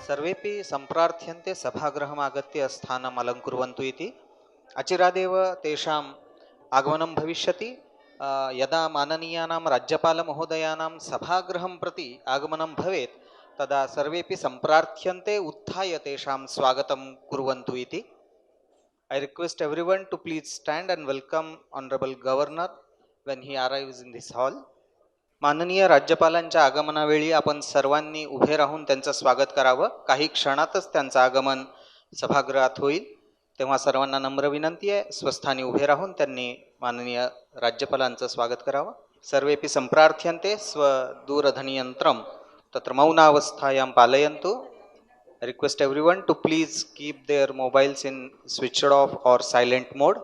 सर्वेपि सम्प्रार्थ्यन्ते सभागृहम् आगत्य स्थानम् अलङ्कुर्वन्तु इति। अचिरादेव तेषाम् आगमनं भविष्यति। यदा माननीयानां राज्यपालमहोदयानां सभागृहं प्रति आगमनं भवेत् तदा सर्वेपि सम्प्रार्थ्यन्ते उत्थाय तेषां स्वागतं कुर्वन्तु इति। I request everyone to please stand and welcome Honorable Governor when he arrives in this hall. माननीय राज्यपालांच्या आगमनावेळी आपण सर्वांनी उभे राहून त्यांचं स्वागत करावं. काही क्षणातच त्यांचं आगमन सभागृहात होईल, तेव्हा सर्वांना नम्र विनंती आहे स्वस्थानी उभे राहून त्यांनी माननीय राज्यपालांचं स्वागत करावं. सर्वेपि संप्रार्थ्यन्ते स्वदूरध्वनियंत्रं तत्र मौनावस्थायां पालयन्तु. Request everyone to please keep their mobiles in switched off और सायलेंट मोड.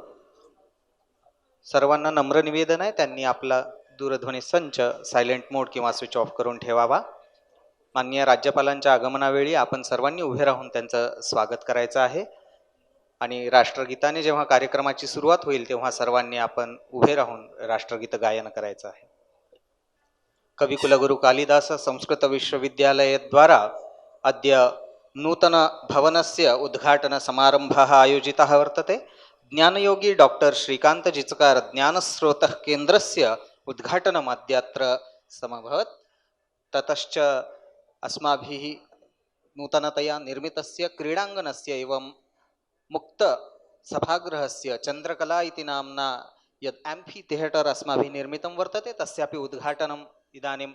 सर्वांना नम्र निवेदन आहे त्यांनी आपला दूरध्वनी संच सायलेंट मोड किंवा स्विच ऑफ करून ठेवावा. माननीय राज्यपालांच्या आगमनावेळी आपण सर्वांनी उभे राहून त्यांचं स्वागत करायचं आहे आणि राष्ट्रगीताने जेव्हा कार्यक्रमाची सुरुवात होईल तेव्हा सर्वांनी आपण उभे राहून राष्ट्रगीत गायन करायचं आहे. कवी कुलगुरु कालिदास संस्कृत विश्वविद्यालय द्वारा अद्य नूतन भवनस्य उद्घाटन समारंभः आयोजितः वर्तते. ज्ञानयोगी डॉक्टर श्रीकांत जिचकार ज्ञानस्रोतः केन्द्रस्य उद्घाटनम् अद्यत्र समभवत्. ततश्च अस्माभिः नूतनतया निर्मितस्य क्रीडाङ्गणस्य एवं मुक्त सभागृहस्य चन्द्रकला इति नाम्ना यत् एम्फी थिएटर् अस्माभिः निर्मितं वर्तते तस्यापि उद्घाटनम् इदानीं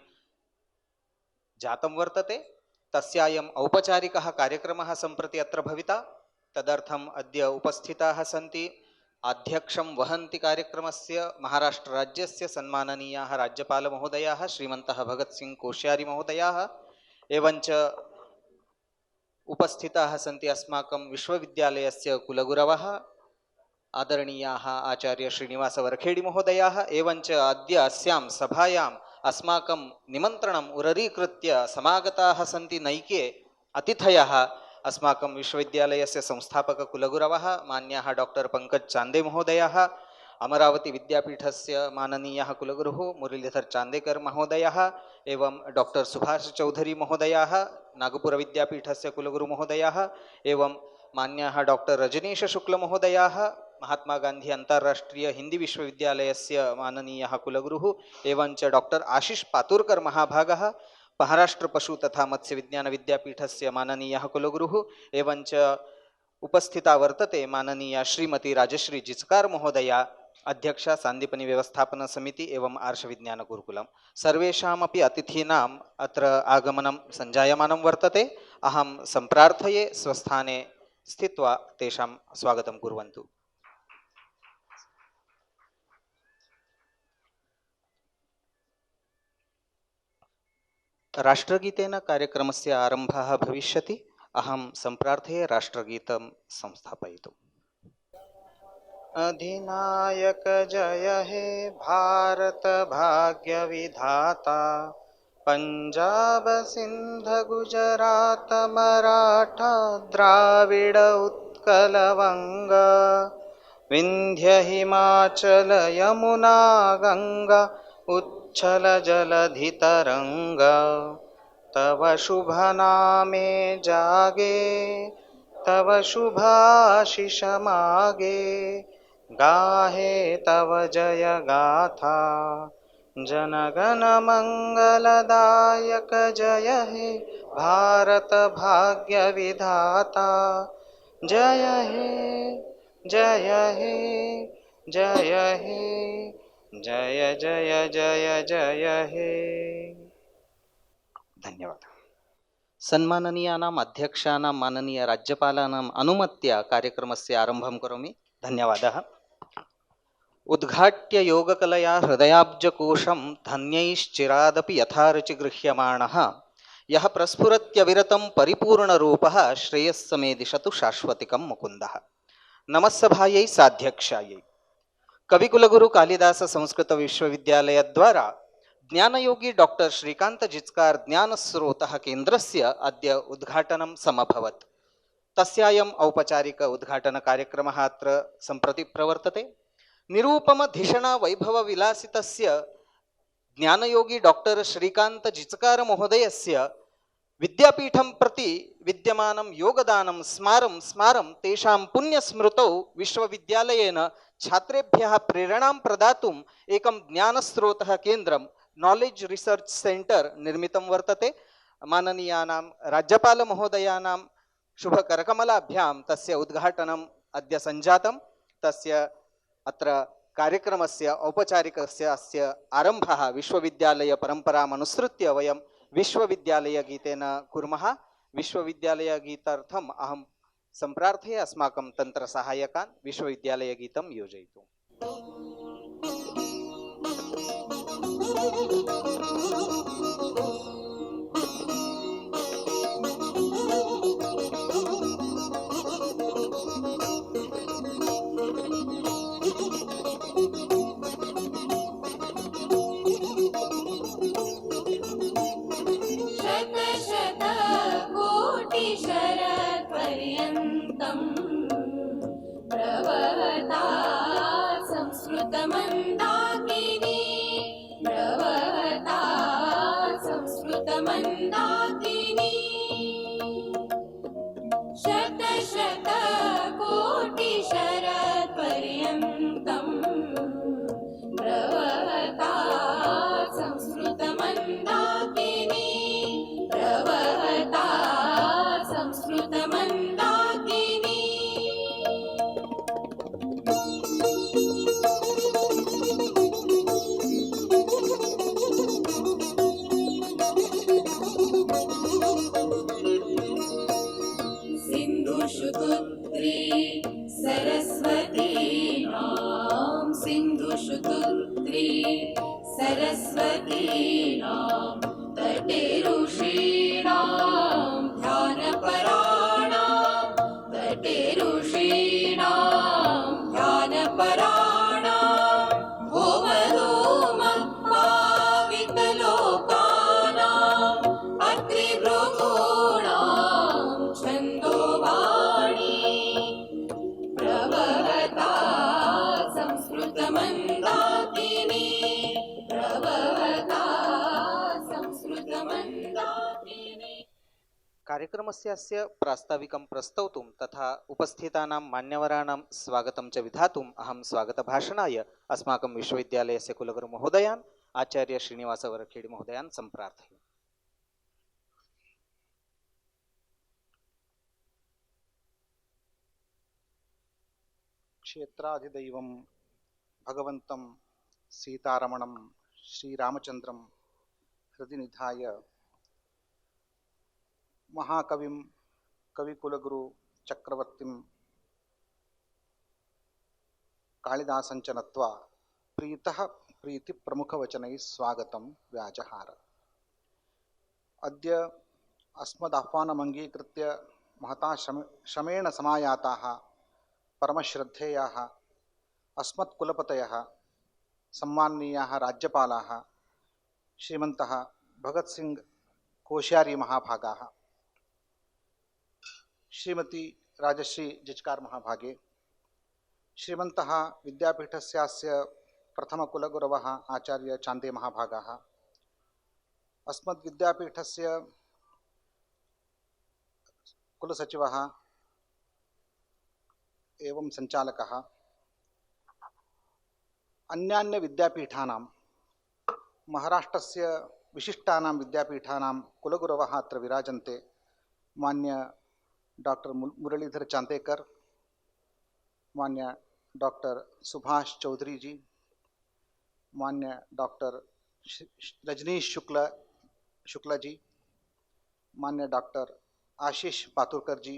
जातं वर्तते. तस्यायम् औपचारिकः कार्यक्रमः सम्प्रति अत्र भविता. तदर्थम् अद्य उपस्थिताः सन्ति अध्यक्षं वहन्ति कार्यक्रमस्य महाराष्ट्र राज्यस्य सन्माननीयाः राज्यपालमहोदयाः श्रीमन्तः भगत सिंह कोश्यारी महोदयाः एवञ्च उपस्थिताः सन्ति अस्माकं विश्वविद्यालयस्य कुलगुरवः आदरणीयाः आचार्य श्रीनिवास वरखेडी महोदयाः एवञ्च अद्य अस्यां सभायाम् अस्माकं निमन्त्रणम् उररीकृत्य समागताः सन्ति नैके अतिथयः. अस्माकं विश्वविद्यालयस्य संस्थापक कुलगुरवः मान्याः डॉक्टर पंकज चांदे महोदयाः, अमरावती विद्यापीठस्य माननीयः कुलगुरुः मुरलीधर चांदेकर महोदयः एवं डॉक्टर सुभाष चौधरी महोदयाः नागपुर विद्यापीठस्य कुलगुरु महोदयाः एवं मान्याः डॉक्टर रजनीश शुक्ल महोदयाः महात्मा गांधी अंतर्राष्ट्रीय हिंदी विश्वविद्यालयस्य माननीयः कुलगुरुः एवञ्च डॉक्टर आशिष पातुरकर महाभागः महाराष्ट्र पशु तथा मत्स्य विज्ञान विद्यापीठस्य माननीयः कुलगुरुः एवञ्च उपस्थिता वर्तते माननीया श्रीमती राजश्री जिचकार महोदया अध्यक्षा सांदीपनि व्यवस्थापन समिति एवं आर्ष विज्ञान गुरुकुलम. सर्वेषामपि अतिथीनाम् अत्र आगमनं सञ्जायमानं वर्तते. अहं सम्प्रार्थये स्वस्थाने स्थित्वा तेषां स्वागतं कुर्वन्तु. राष्ट्रगीतेन कार्यक्रमस्य आरम्भः भविष्यति। अहं सम्प्रार्थये राष्ट्रगीतं संस्थापयितुम्। अधिनायक जय हे भारत भाग्य विधाता, पंजाब सिंध गुजरात मराठा द्राविड उत्कल वंग, विंध्य हिमाचल यमुना गंगा उच्छल जलधि तरंग, तव शुभ नामे जागे तव शुभाशिष मागे, गाहे तव जय गाथा जनगण मंगलदायक जय हे भारत भाग्य विधाता, जय हे जय हे जय हे जय जय जय जय हे। धन्यवाद। सन्माननीयानाम् अध्यक्षाणां माननीय राज्यपालानाम् अनुमत्या कार्यक्रमस्य आरम्भं करोमि। धन्यवादः। उद्घाट्य योगकलया हृदयाब्जकोशं धन्यैश्चिरादपि यथा रुचि गृह्यमाणः यः प्रस्फुरत्यविरतं परिपूर्णरूपः श्रेयस्समे दिशतु शाश्वतिकं मुकुन्दः। नमस्सभायै साध्यक्षायै कविकुलगुरु कालिदास संस्कृत विश्वविद्यालय द्वारा ज्ञानयोगी डॉक्टर श्रीकांत जिचकार ज्ञानस्रोतः केन्द्रस्य अद्य उद्घाटनं समभवत्। तस्यायम् औपचारिक उद्घाटन कार्यक्रमः अत्र सम्प्रति प्रवर्तते। निरूपम धिषणा वैभव विलासितस्य ज्ञानयोगी डॉक्टर श्रीकांत जिचकार महोदयस्य विद्यापीठं प्रति विद्यमानं योगदानं स्मारं स्मारं तेषां पुण्यस्मृतौ विश्वविद्यालयेन छात्रेभ्यः प्रेरणां प्रदातुम् एकं ज्ञानस्रोतः केन्द्रं नॉलेज रिसर्च सेंटर निर्मितं वर्तते। माननीयानां राज्यपाल महोदयानां शुभकरकमलाभ्यां तस्य उद्घाटनम् अद्य सञ्जातं। तस्य अत्र कार्यक्रमस्य औपचारिकस्य अस्य आरम्भः विश्वविद्यालय परम्पराम् अनुसृत्य वयं विश्वविद्यालय गीतेन कुर्मः। विश्वविद्यालय गीतार्थम् अहं सम्प्रार्थये अस्माकं तन्त्रसहायकान् विश्वविद्यालय गीतं योजयितुम्। प्रवहता संस्कृतमन्दाकिनी, प्रवहता संस्कृतमन्दाकिनी, शत शत कोटि शरत्पर्यन्तं प्रवहता संस्कृतमन्दाकिनी, प्रवहता संस्कृतमन्दाकिनी। सिन्धुशुपुत्री सरस्वती नाम, सिन्धुशुपुत्री सरस्वती नाम, तटे ऋषीणां ध्यानपराणां, तटे ऋषीणां ध्यानपराणां, भौमधूम पावितलोकानाम् अत्रिभृगूणां छन्दोवाणी, प्रवहता संस्कृतमन्दाकिनी, प्रवहता संस्कृतमन्दाकिनी। कार्यक्रमस्य प्रास्ताविकं प्रस्तौतुं तथा उपस्थितानां मान्यवराणां स्वागतं च विधातुम् अहं स्वागतभाषणाय अस्माकं विश्वविद्यालयस्य कुलगुरु महोदयान् आचार्य श्रीनिवास वरखेडि महोदयान् सम्प्रार्थये। क्षेत्राधिदैवं भगवन्तं सीतारमणं श्रीरामचन्द्रं हृदि निधाय महाकविं कविकुलगुरु चक्रवर्तिं कालिदासञ्च नत्वा प्रीतः प्रीतिप्रमुखवचनैः स्वागतं व्याजहार। अद्य अस्मदाह्वानमङ्गीकृत्य महता श्रमेण समायाताः परमश्रद्धेयाः अस्मत्कुलपतयः सम्माननीयाः राज्यपालाः श्रीमन्तः भगत सिंह कोश्यारी महाभागाः, श्रीमती राजश्री जिचकार महाभागे, श्रीमन्तः विद्यापीठस्यास्य प्रथमकुलगुरवः आचार्य चांदे महाभागाः, अस्मद्विद्यापीठस्य कुलसचिवः एवं संचालकः, अन्यान्य विद्यापीठानां महाराष्ट्रस्य विशिष्टानां विद्यापीठानां कुलगुरवः अत्र विराजन्ते। मान्य डॉक्टर मुरलीधर चांदेकर, मान्य डॉक्टर सुभाष चौधरी जी, मान्य डॉक्टर रजनीश शुक्ला जी, मान्य डॉक्टर आशीष पातुरकर जी,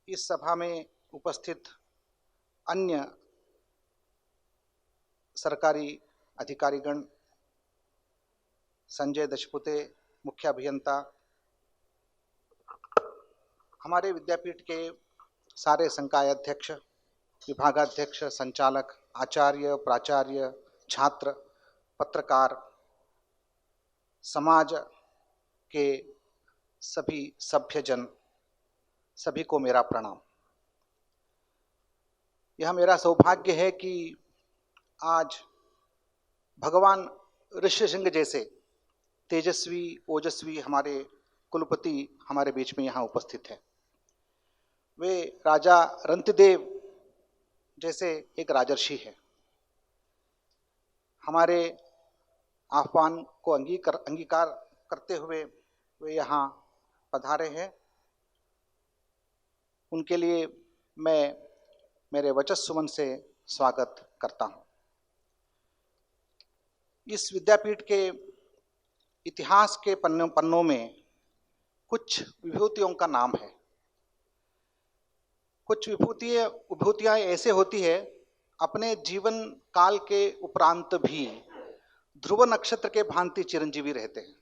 इस सभा में उपस्थित अन्य सरकारी अधिकारीगण, संजय दशपुते मुख्य अभियंता, हमारे विद्यापीठ के सारे संकाय अध्यक्ष, विभागाध्यक्ष, संचालक, आचार्य, प्राचार्य, छात्र, पत्रकार, समाज के सभी सभ्यजन, सभी को मेरा प्रणाम। यह मेरा सौभाग्य है कि आज भगवान ऋषि सिंह जैसे तेजस्वी ओजस्वी हमारे कुलपति हमारे बीच में यहाँ उपस्थित है। वे राजा रंतिदेव जैसे एक राजर्षि है। हमारे आह्वान को अंगीकार करते हुए वे यहाँ पधारे हैं। उनके लिए मैं मेरे वचस सुमन से स्वागत करता हूँ। इस विद्यापीठ के इतिहास के पन्नों में कुछ विभूतियों का नाम है। कुछ विभूतियाँ ऐसे होती है अपने जीवन काल के उपरांत भी ध्रुव नक्षत्र के भांति चिरंजीवी रहते हैं।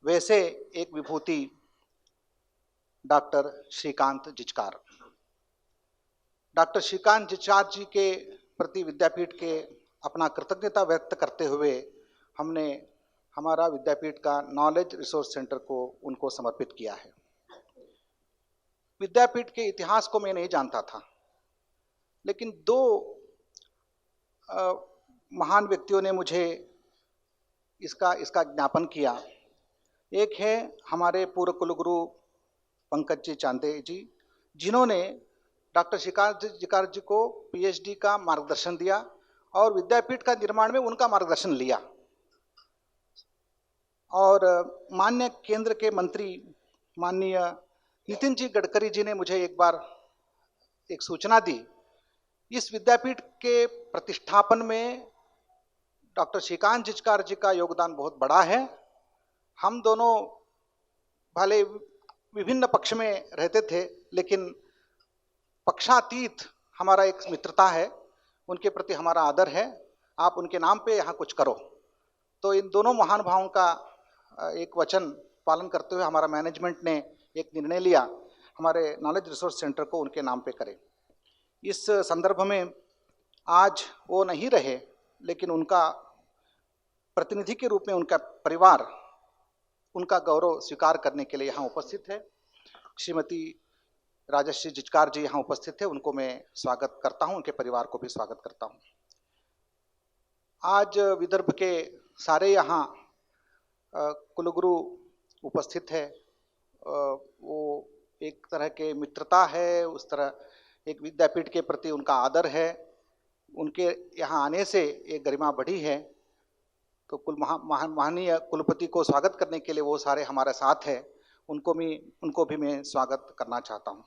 वैसे एक विभूति डॉक्टर श्रीकांत जिचकार। डॉक्टर श्रीकांत जिचकार जी के प्रति विद्यापीठ के अपना कृतज्ञता व्यक्त करते हुए हमने हमारा विद्यापीठ का नॉलेज रिसोर्स सेंटर को उनको समर्पित किया है। विद्यापीठ के इतिहास को मैं नहीं जानता था, लेकिन दो महान व्यक्तियों ने मुझे इसका ज्ञापन किया। एक है हमारे पूर्व कुलगुरु पंकज जी चांदे जी, जिन्होंने डॉक्टर श्रीकांत जिचकार जी को पीएचडी का मार्गदर्शन दिया और विद्यापीठ का निर्माण में उनका मार्गदर्शन लिया। और माननीय केंद्र के मंत्री माननीय नितिन जी गडकरी जी ने मुझे एक बार एक सूचना दी, इस विद्यापीठ के प्रतिष्ठापन में डॉक्टर श्रीकांत जिचकार जी का योगदान बहुत बड़ा है। हम दोनों भले विभिन्न पक्ष में रहते थे, लेकिन पक्षातीत हमारा एक मित्रता है, उनके प्रति हमारा आदर है। आप उनके नाम पे यहाँ कुछ करो। तो इन दोनों महान भावों का एक वचन पालन करते हुए हमारा मैनेजमेंट ने एक निर्णय लिया, हमारे नॉलेज रिसोर्स सेंटर को उनके नाम पे करें। इस संदर्भ में आज वो नहीं रहे, लेकिन उनका प्रतिनिधि के रूप में उनका परिवार उनका गौरव स्वीकार करने के लिए यहाँ उपस्थित है। श्रीमती राजश्री जिचकार जी यहाँ उपस्थित है, उनको मैं स्वागत करता हूँ, उनके परिवार को भी स्वागत करता हूँ। आज विदर्भ के सारे यहाँ कुलगुरु उपस्थित है। वो एक तरह के मित्रता है, उस तरह एक विद्यापीठ के प्रति उनका आदर है। उनके यहाँ आने से एक गरिमा बढ़ी है। तो माननीय कुलपति को स्वागत करने के लिए वो सारे हमारे साथ हैं, उनको भी मैं स्वागत करना चाहता हूँ।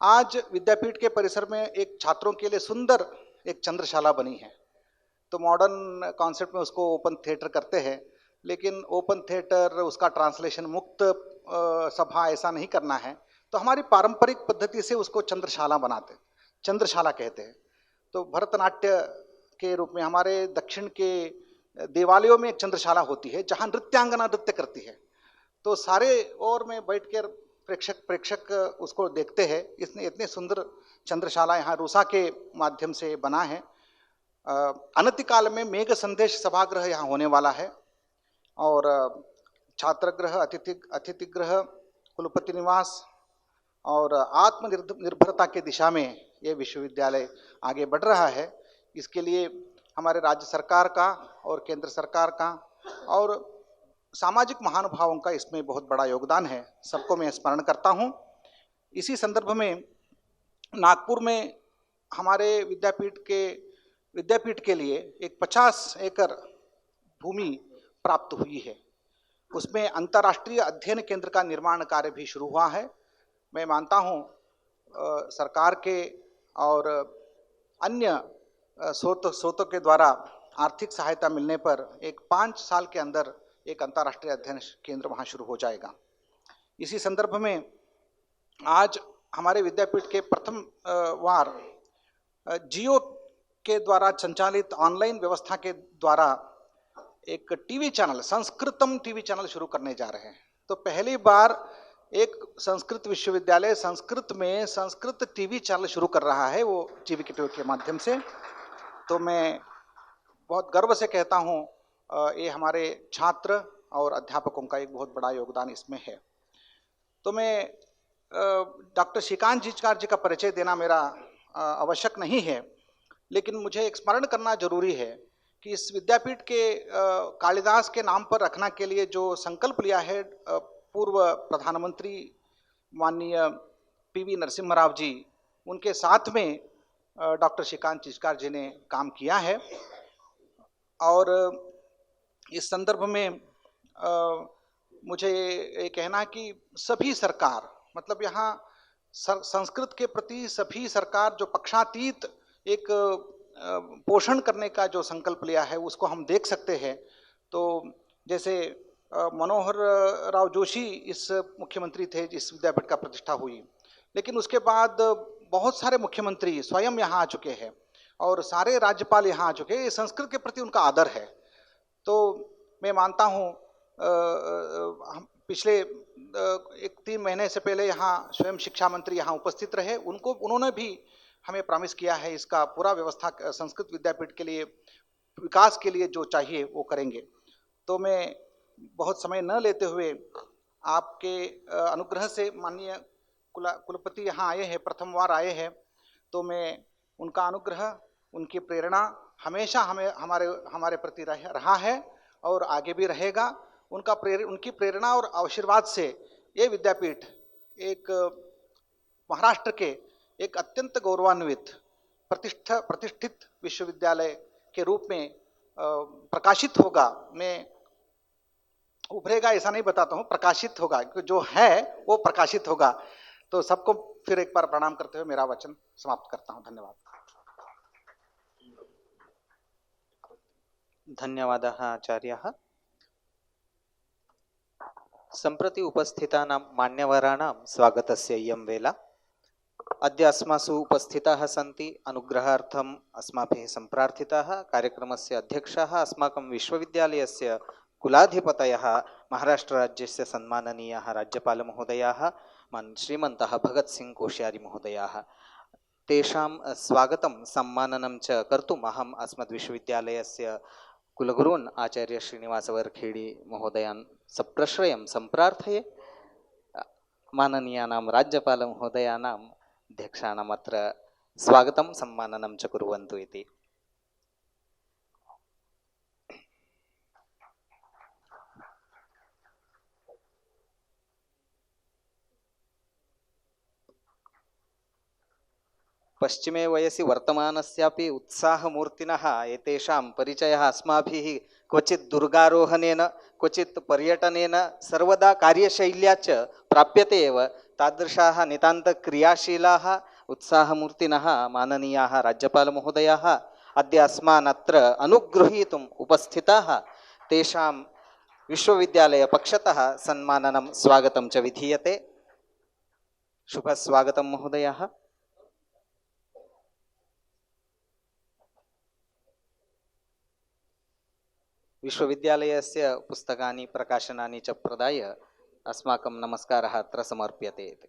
आज विद्यापीठ के परिसर में एक छात्रों के लिए सुंदर एक चंद्रशाला बनी है। तो मॉडर्न कॉन्सेप्ट में उसको ओपन थिएटर करते हैं, लेकिन ओपन थिएटर उसका ट्रांसलेशन मुक्त सभा ऐसा नहीं करना है। तो हमारी पारंपरिक पद्धति से उसको चंद्रशाला बनाते, चंद्रशाला कहते हैं। तो भरतनाट्य के रूप में हमारे दक्षिण के देवालयों में एक चंद्रशाला होती है जहाँ नृत्यांगना नृत्य करती है, तो सारे ओर में बैठकर प्रेक्षक उसको देखते हैं। इसने इतने सुंदर चंद्रशाला यहाँ रूसा के माध्यम से बना है। अनतिकाल में मेघ संदेश सभागृह यहाँ होने वाला है, और छात्रगृह, अतिथि गृह, कुलपति निवास और आत्मनिर्भरता के दिशा में ये विश्वविद्यालय आगे बढ़ रहा है। इसके लिए हमारे राज्य सरकार का और केंद्र सरकार का और सामाजिक महानुभावों का इसमें बहुत बड़ा योगदान है, सबको मैं स्मरण करता हूँ। इसी संदर्भ में नागपुर में हमारे विद्यापीठ के लिए एक 50 एकड़ भूमि प्राप्त हुई है। उसमें अंतर्राष्ट्रीय अध्ययन केंद्र का निर्माण कार्य भी शुरू हुआ है। मैं मानता हूँ सरकार के और अन्य स्रोतों के द्वारा आर्थिक सहायता मिलने पर एक 5 साल के अंदर एक अंतर्राष्ट्रीय अध्ययन केंद्र वहाँ शुरू हो जाएगा। इसी संदर्भ में आज हमारे विद्यापीठ के प्रथम वार जियो के द्वारा संचालित ऑनलाइन व्यवस्था के द्वारा एक टीवी चैनल, संस्कृतम टीवी चैनल शुरू करने जा रहे हैं। तो पहली बार एक संस्कृत विश्वविद्यालय संस्कृत में संस्कृत टीवी चैनल शुरू कर रहा है, वो टीवी के माध्यम से। तो मैं बहुत गर्व से कहता हूँ ये हमारे छात्र और अध्यापकों का एक बहुत बड़ा योगदान इसमें है। तो मैं डॉक्टर श्रीकांत जिचकार जी का परिचय देना मेरा आवश्यक नहीं है, लेकिन मुझे एक स्मरण करना जरूरी है कि इस विद्यापीठ के कालिदास के नाम पर रखना के लिए जो संकल्प लिया है पूर्व प्रधानमंत्री माननीय पीवी नरसिम्हा राव जी, उनके साथ में डॉक्टर श्रीकांत जिचकार जी ने काम किया है। और इस संदर्भ में मुझे ये कहना कि सभी सरकार, मतलब यहाँ संस्कृत के प्रति सभी सरकार जो पक्षातीत एक पोषण करने का जो संकल्प लिया है उसको हम देख सकते हैं। तो जैसे मनोहर राव जोशी इस मुख्यमंत्री थे जिस विद्यापीठ का प्रतिष्ठा हुई, लेकिन उसके बाद बहुत सारे मुख्यमंत्री स्वयं यहाँ आ चुके हैं और सारे राज्यपाल यहाँ आ चुके हैं। संस्कृत के प्रति उनका आदर है। तो मैं मानता हूँ हम पिछले 3 महीने से पहले यहाँ स्वयं शिक्षा मंत्री यहाँ उपस्थित रहे, उन्होंने भी हमें प्रॉमिस किया है इसका पूरा व्यवस्था संस्कृत विद्यापीठ के लिए विकास के लिए जो चाहिए वो करेंगे। तो मैं बहुत समय न लेते हुए आपके अनुग्रह से माननीय कुलपति यहाँ आए हैं, प्रथम बार आए हैं, तो मैं उनका अनुग्रह, उनकी प्रेरणा हमेशा हमारे प्रति रहा है और आगे भी रहेगा। उनकी प्रेरणा और आशीर्वाद से ये विद्यापीठ एक महाराष्ट्र के एक अत्यंत गौरवान्वित प्रतिष्ठित विश्वविद्यालय के रूप में प्रकाशित होगा। मैं उभरेगा ऐसा नहीं बताता हूँ, प्रकाशित होगा, क्योंकि जो है वो प्रकाशित होगा। तो सबको फिर एक बार प्रणाम करते हुए मेरा वचन समाप्त करता हूँ। धन्यवाद। धन्यवादः आचार्यः। सम्प्रति उपस्थितानां मान्यवराणां स्वागतस्य इयं वेला। अद्य अस्मासु उपस्थिताः सन्ति अनुग्रहार्थम् अस्माभिः सम्प्रार्थिताः कार्यक्रमस्य अध्यक्षाः अस्माकं विश्वविद्यालयस्य कुलाधिपतयः महाराष्ट्रराज्यस्य सन्माननीयाः राज्यपालमहोदयाः श्रीमन्तः भगत् सिंह कोश्यारी महोदयाः। तेषां स्वागतं सम्माननं च कर्तुम् अहम् अस्मद्विश्वविद्यालयस्य कुलगुरून् आचार्य श्रीनिवासवर्खेडी महोदयान् सप्रश्रयं सम्प्रार्थये। माननीयानां राज्यपालमहोदयानाम् अध्यक्षाणाम् अत्र स्वागतं सम्माननं च कुर्वन्तु इति। पश्चिमे वयसि वर्तमानस्यापि उत्साहमूर्तिनः एतेषां परिचयः अस्माभिः क्वचित् दुर्गारोहणेन, क्वचित् पर्यटनेन, सर्वदा कार्यशैल्या च प्राप्यते एव। तादृशाः नितान्तक्रियाशीलाः उत्साहमूर्तिनः माननीयाः राज्यपालमहोदयाः अद्य अस्मान् अत्र अनुगृहीतुम् उपस्थिताः। तेषां विश्वविद्यालयपक्षतः सन्माननं स्वागतं च विधीयते। शुभस्वागतं महोदयाः। विश्वविद्यालयस्य पुस्तकानि प्रकाशनानि च प्रदाय अस्माकं नमस्कारः अत्र समर्प्यते इति।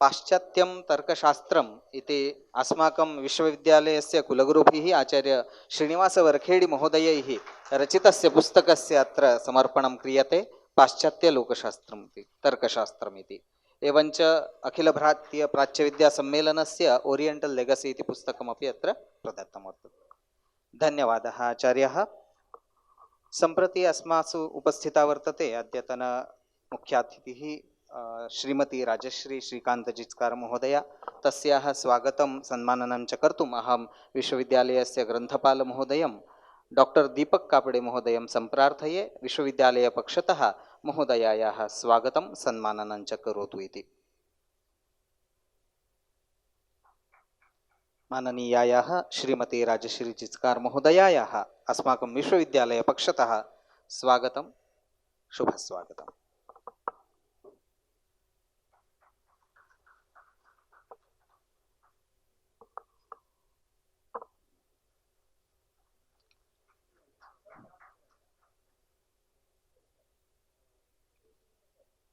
पाश्चात्यं तर्कशास्त्रम् इति अस्माकं विश्वविद्यालयस्य कुलगुरुभिः आचार्य श्रीनिवासवर्खेडि महोदयैः रचितस्य पुस्तकस्य अत्र समर्पणं क्रियते। पाश्चात्यलोकशास्त्रम् इति तर्कशास्त्रम् इति। एवञ्च अखिलभारतीयप्राच्यविद्यासम्मेलनस्य ओरियेण्टल् लेगसी इति पुस्तकमपि अत्र प्रदत्तं वर्तते। धन्यवादः आचार्यः। सम्प्रति अस्मासु उपस्थिता वर्तते अद्यतन मुख्यातिथिः श्रीमती राजश्री श्रीकांत जिचकार महोदया। तस्याः स्वागतं सन्माननं च कर्तुम् अहं विश्वविद्यालयस्य ग्रन्थपाल महोदयं डॉक्टर दीपक कापडे महोदयं सम्प्रार्थये। विश्वविद्यालयपक्षतः महोदयायाः स्वागतं सन्माननं च करोतु इति। माननीयायाः श्रीमती राजश्री जिचकार महोदयायाः अस्माकं विश्वविद्यालयपक्षतः स्वागतं, शुभस्वागतम्।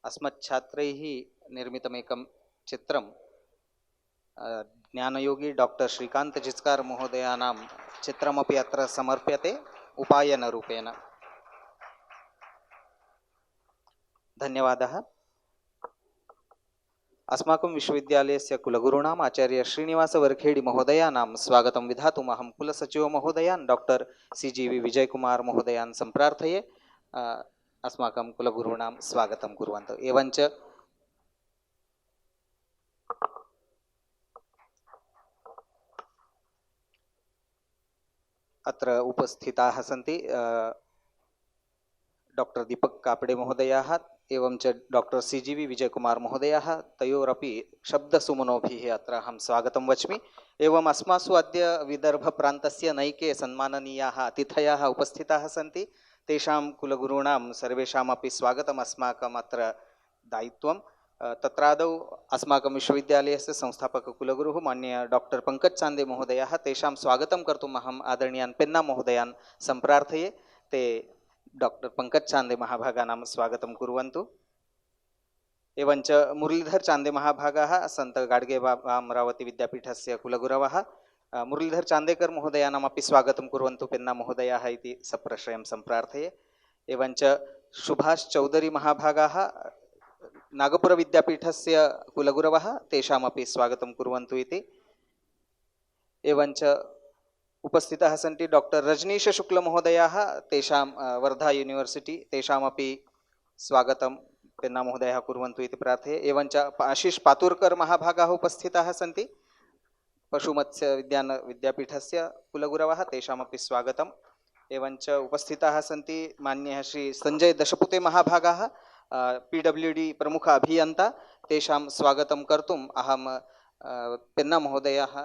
अस्मच्छात्रैः निर्मितमेकं चित्रं ज्ञानयोगी डॉक्टर श्रीकांत जिचकार महोदयानां चित्रमपि अत्र समर्प्यते उपायनरूपेण। धन्यवादः। अस्माकं विश्वविद्यालयस्य कुलगुरूणाम् आचार्य श्रीनिवासवर्खेडि महोदयानां स्वागतं विधातुम् अहं कुलसचिव महोदयान् डॉक्टर CGV विजयकुमार महोदयान् सम्प्रार्थये। अस्माकं कुलगुरूणां स्वागतं कुर्वन्तु। एवञ्च अत्र उपस्थिताः सन्ति डॉक्टर दीपक कापडे महोदयाः एवञ्च डॉक्टर CGV विजयकुमार महोदयाः। तयोरपि शब्दसुमनोभिः अत्र अहं स्वागतं वच्मि। एवम् अस्मासु अद्य विदर्भप्रान्तस्य नैके सन्माननीयाः अतिथयः उपस्थिताः सन्ति। तेषां कुलगुरूणां सर्वेषामपि स्वागतम् अस्माकम् अत्र दायित्वं। तत्रादौ अस्माकं विश्वविद्यालयस्य संस्थापककुलगुरुः माननीय डॉक्टर पंकज चांदे महोदयाः, तेषां स्वागतं कर्तुम् अहम् आदरणीयान् पेन्ना महोदयान् सम्प्रार्थये। ते डॉक्टर पंकज चांदे महाभागानां स्वागतं कुर्वन्तु। एवञ्च मुरलीधर चांदे महाभागाः संत गाडगे बाबा अमरावती विद्यापीठस्य कुलगुरवः मुरलीधर चांदेकर महोदयानामपि स्वागतं कुर्वन्तु पेन्ना महोदयाः इति सप्रशयं सम्प्रार्थये। एवञ्च सुभाष चौधरी महाभागाः नागपुर विद्यापीठस्य कुलगुरवः, तेषामपि स्वागतं कुर्वन्तु इति। एवञ्च उपस्थिताः सन्ति डॉक्टर रजनीश शुक्ल महोदयाः, तेषां वर्धा यूनिवर्सिटी, तेषामपि स्वागतं पेन्ना महोदयः कुर्वन्तु इति प्रार्थये। एवञ्च आशीष पातुरकर महाभागाः उपस्थिताः सन्ति पशुमत्स्य विज्ञान विद्यापीठस्य कुलगुरवः, तेषामपि स्वागतम्। एवञ्च उपस्थिताः सन्ति मान्यः श्री संजय दशपुते महाभागाः PWD प्रमुख अभियन्ता, तेषां स्वागतं कर्तुम् अहं पेन्ना महोदयाः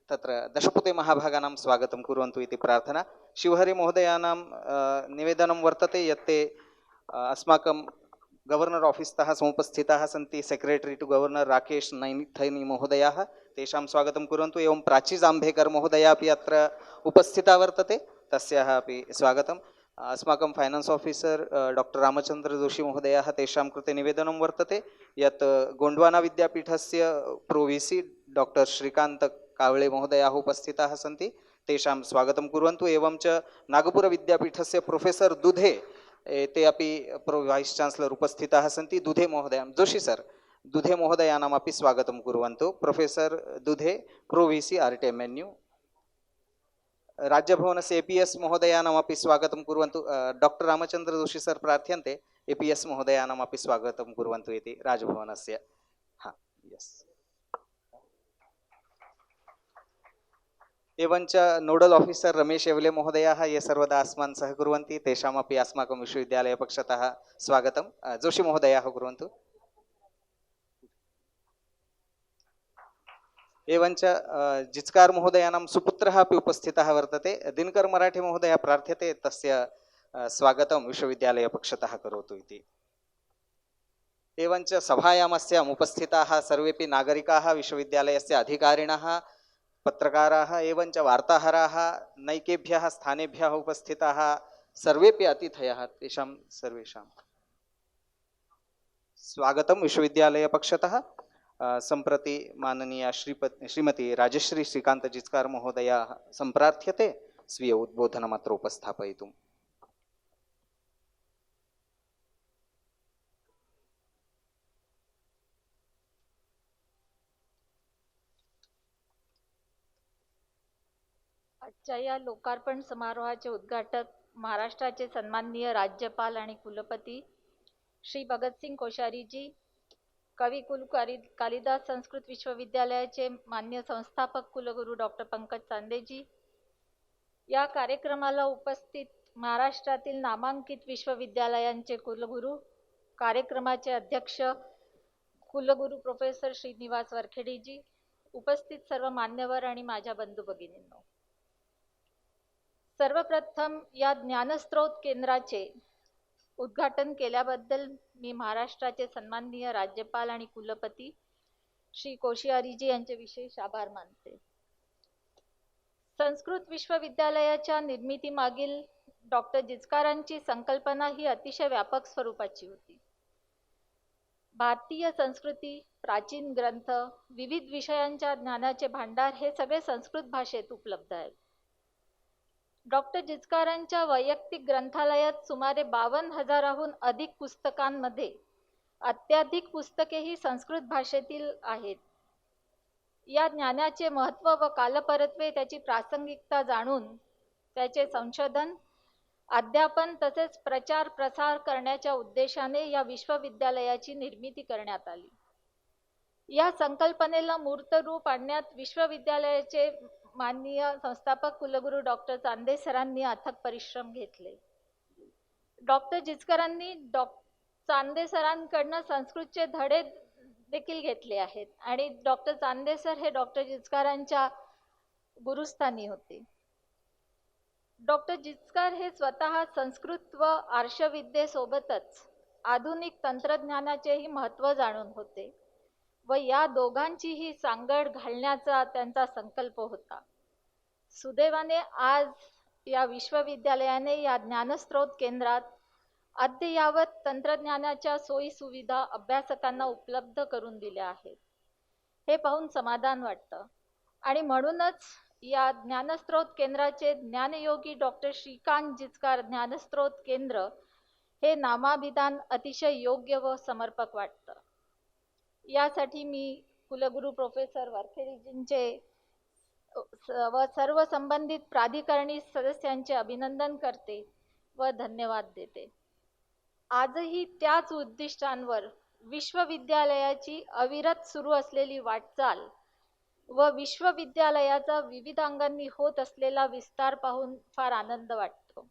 तत्र दशपुते महाभागानां स्वागतं कुर्वन्तु इति प्रार्थना। शिवहरि महोदयानां निवेदनं वर्तते यत् ते अस्माकं गवर्नर ऑफिस तः समुपस्थिताः सन्ति सेक्रेटरी टू गवर्नर राकेश नैनिथैनी महोदयाः, तेषां स्वागतं कुर्वन्तु। एवं प्राची जाम्भेकर महोदया अपि अत्र उपस्थिता वर्तते, तस्याः अपि स्वागतम्। अस्माकं finance officer doctor Ramchandra Joshi महोदयाः, तेषां कृते निवेदनं वर्तते यत् गोंडवाना विद्यापीठस्य pro VC doctor Shrikant Kawale महोदयाः उपस्थिताः सन्ति, तेषां स्वागतं कुर्वन्तु। एवं च नागपुर विद्यापीठस्य प्रोफेसर दुधे ते अपि प्रो वाइस चांसलर उपस्थिताः सन्ति। दुधे महोदयां जोशी सर दुधे महोदयानामपि स्वागतं कुर्वन्तु। Professor Dudhe pro VC RTMNU। राज्यभवनस्य APS महोदयानामपि स्वागतं कुर्वन्तु। डॉक्टर रामचंद्र जोशी सर प्रार्थ्यन्ते APS महोदयानामपि स्वागतं कुर्वन्तु इति राजभवनस्य। हा यस्। एवञ्च नोडल ऑफिसर रमेश एवले महोदयाः ये सर्वदा अस्मान् सहकुर्वन्ति, तेषामपि अस्माकं विश्वविद्यालयपक्षतः स्वागतं। जोशी महोदयाः कुर्वन्तु। एवञ्च जिचकार महोदयानां सुपुत्रः अपि उपस्थितः वर्तते, दिनकर मराठे महोदयः प्रार्थ्यते तस्य स्वागतं विश्वविद्यालयपक्षतः करोतु इति। एवञ्च सभायामस्याम् उपस्थिताः सर्वेपि नागरिकाः, विश्वविद्यालयस्य अधिकारिणः, पत्रकाराः एवञ्च वार्ताहराः, नैकेभ्यः स्थानेभ्यः उपस्थिताः सर्वेपि अतिथयः, तेषां सर्वेषां स्वागतं विश्वविद्यालयपक्षतः। सम्प्रति माननीया श्रीमती राजश्री श्रीकांत जिचकार महोदया सम्प्रार्थ्यते स्वीय उद्बोधनमत्र उपस्थापयितुम्। आजच्या या लोकार्पण समारोहाचे उद्घाटक महाराष्ट्राचे सन्माननीय राज्यपाल आणि कुलपती श्री भगतसिंग कोश्यारीजी, कवी कुल कालिदास संस्कृत विश्वविद्यालयाचे मान्य संस्थापक कुलगुरू डॉक्टर पंकज चांदेजी, या कार्यक्रमाला उपस्थित महाराष्ट्रातील नामांकित विश्वविद्यालयांचे कुलगुरू, कार्यक्रमाचे अध्यक्ष कुलगुरू प्रोफेसर श्रीनिवास वरखेडीजी, उपस्थित सर्व मान्यवर आणि माझ्या बंधू भगिनींनो, सर्वप्रथम या ज्ञानस्रोत केंद्राचे उद्घाटन केल्याबद्दल मी महाराष्ट्राचे सन्माननीय राज्यपाल आणि कुलपती श्री कोश्यारीजी यांचे विशेष आभार मानते। संस्कृत विश्वविद्यालयाच्या निर्मितीमागील डॉक्टर जिचकारांची संकल्पना ही अतिशय व्यापक स्वरूपाची होती। भारतीय संस्कृती, प्राचीन ग्रंथ, विविध विषयांच्या ज्ञानाचे भांडार हे सगळे संस्कृत भाषेत उपलब्ध आहेत। डॉक्टर जिचकारांच्या वैयक्तिक ग्रंथालयात सुमारे 52,000हून अधिक पुस्तकांमध्ये अत्याधिक पुस्तके ही संस्कृत भाषेतील आहेत। या ज्ञानाचे महत्त्व व कालपरत्वे, त्याची प्रासंगिकता जाणून त्याचे संशोधन, अध्यापन तसेच प्रचार प्रसार करण्याच्या उद्देशाने या विश्वविद्यालयाची निर्मिती करण्यात आली। या संकल्पनेला मूर्त रूप आणण्यात विश्वविद्यालयाचे माननीय संस्थापक कुलगुरू डॉक्टर चांदे सरांनी अथक परिश्रम घेतले। डॉक्टर जिचकारांनी चांदे सरांकडून संस्कृतचे धडे देखील घेतले आहेत आणि डॉक्टर चांदे सर हे डॉक्टर जिचकारांच्या गुरुस्थानी होते। डॉक्टर जिचकार हे स्वतः संस्कृत व आर्षविद्येसोबतच आधुनिक तंत्रज्ञानाचेही महत्त्व जाणून होते व या दोघांचीही सांगड घालण्याचा त्यांचा संकल्प होता। सुदैवाने आज या विश्वविद्यालयाने या ज्ञानस्रोत केंद्रात अद्ययावत तंत्रज्ञानाच्या सोयी सुविधा अभ्यासकांना उपलब्ध करून दिल्या आहेत। हे पाहून समाधान वाटतं आणि म्हणूनच या ज्ञानस्रोत केंद्राचे ज्ञानयोगी डॉक्टर श्रीकांत जिचकार ज्ञानस्रोत केंद्र हे नामाभिधान अतिशय योग्य व समर्पक वाटतं। यासाठी मी कुलगुरू प्रोफेसर वरखेडीजींचे व सर्व संबंधित प्राधिकरणी सदस्यांचे अभिनंदन करते व धन्यवाद देते। आजही त्याच उद्दिष्टांवर विश्वविद्यालयाची अविरत सुरू असलेली वाटचाल व विश्वविद्यालयाचा विविध अंगांनी होत असलेला विस्तार पाहून फार आनंद वाटतो।